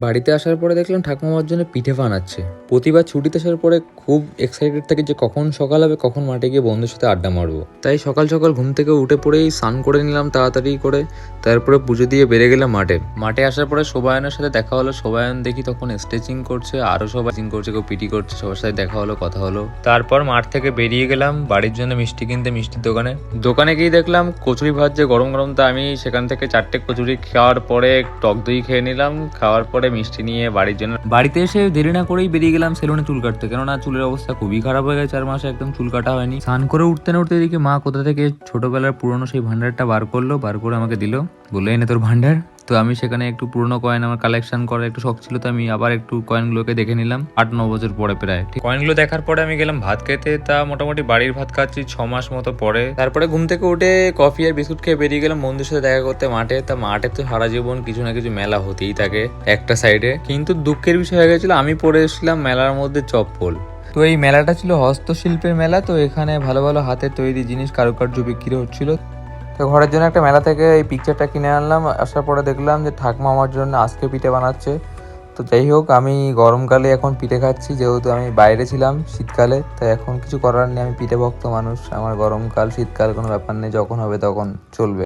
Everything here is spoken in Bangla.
বাড়িতে আসার পরে দেখলাম ঠাকুমা আমার জন্য পিঠে বানাচ্ছে। প্রতিবার ছুটিতে আসার পরে খুব এক্সাইটেড থাকি যে কখন সকাল হবে, কখন মাঠে গিয়ে বন্ধুর সাথে আড্ডা মারবো। তাই সকাল সকাল ঘুম থেকে উঠে পড়েই স্নান করে নিলাম তাড়াতাড়ি করে, তারপরে পুজো দিয়ে বেরিয়ে গেলাম মাঠে। মাঠে আসার পরে শোভায়নের সাথে দেখা হলো। শোভায়ন দেখি তখন স্ট্রেচিং করছে, আরো সবাই করছে, কেউ পিটি করছে, সবার সাথে দেখা হলো, কথা হলো। তারপর মাঠ থেকে বেরিয়ে গেলাম বাড়ির জন্য মিষ্টি কিনতে মিষ্টির দোকানে। দোকানে গিয়ে দেখলাম কচুরি ভাজছে গরম গরম। তা আমি সেখান থেকে 4টে কচুরি খাওয়ার পরে টক দই খেয়ে নিলাম। খাওয়ার পরে মিষ্টি নিয়ে বাড়ির জন্য বাড়িতে এসে দেরি না করেই বেরিয়ে গেলাম সেলুনে চুল কাটতে, কেননা চুলের অবস্থা খুবই খারাপ হয়ে গেছে। 4 মাসে একদম চুল কাটা হয়নি। স্নান করে উঠতে না উঠতে এদিকে মা কোথা থেকে ছোটবেলার পুরনো সেই ভান্ডারটা বার করলো, বার করে আমাকে দিল, বললো এনে তোর ভান্ডার। তো আমি সেখানে একটু পুরনো কয়েন আমার কালেকশন করার একটু শখ ছিল, তো আমি আবার একটু কয়েনগুলোকে দেখে নিলাম 8-9 বছর পরে প্রায়। ঠিক কয়েনগুলো দেখার পরে আমি গেলাম ভাত খেতে। তা মোটামুটি বাড়ির ভাত খাচ্ছি 6 মাস মতো পরে। তারপরে ঘুম থেকে উঠে কফি আর বিস্কুট খেয়ে বেরিয়ে গেলাম বন্ধুর সাথে দেখা করতে মাঠে। তা মাঠে তো সারা জীবন কিছু না কিছু মেলা হতেই থাকে একটা সাইডে, কিন্তু দুঃখের বিষয় হয়ে গেছিল আমি পরে এসেছিলাম মেলার মধ্যে চপ্পল। তো এই মেলাটা ছিল হস্তশিল্পের মেলা, তো এখানে ভালো ভালো হাতের তৈরি জিনিস কারুকার্য বিক্রি হচ্ছিল। তো ঘরের জন্য একটা মেলা থেকে এই পিকচারটা কিনে আনলাম। আসার পরে দেখলাম যে ঠাকুমা আমার জন্য আজকে পিঠে বানাচ্ছে। তো যাই হোক, আমি গরমকালে এখন পিঠে খাচ্ছি, যেহেতু আমি বাইরে ছিলাম শীতকালে। তাই এখন কিছু করার নেই, আমি পিঠে ভক্ত মানুষ। আমার গরমকাল শীতকাল কোনো ব্যাপার নেই, যখন হবে তখন চলবে।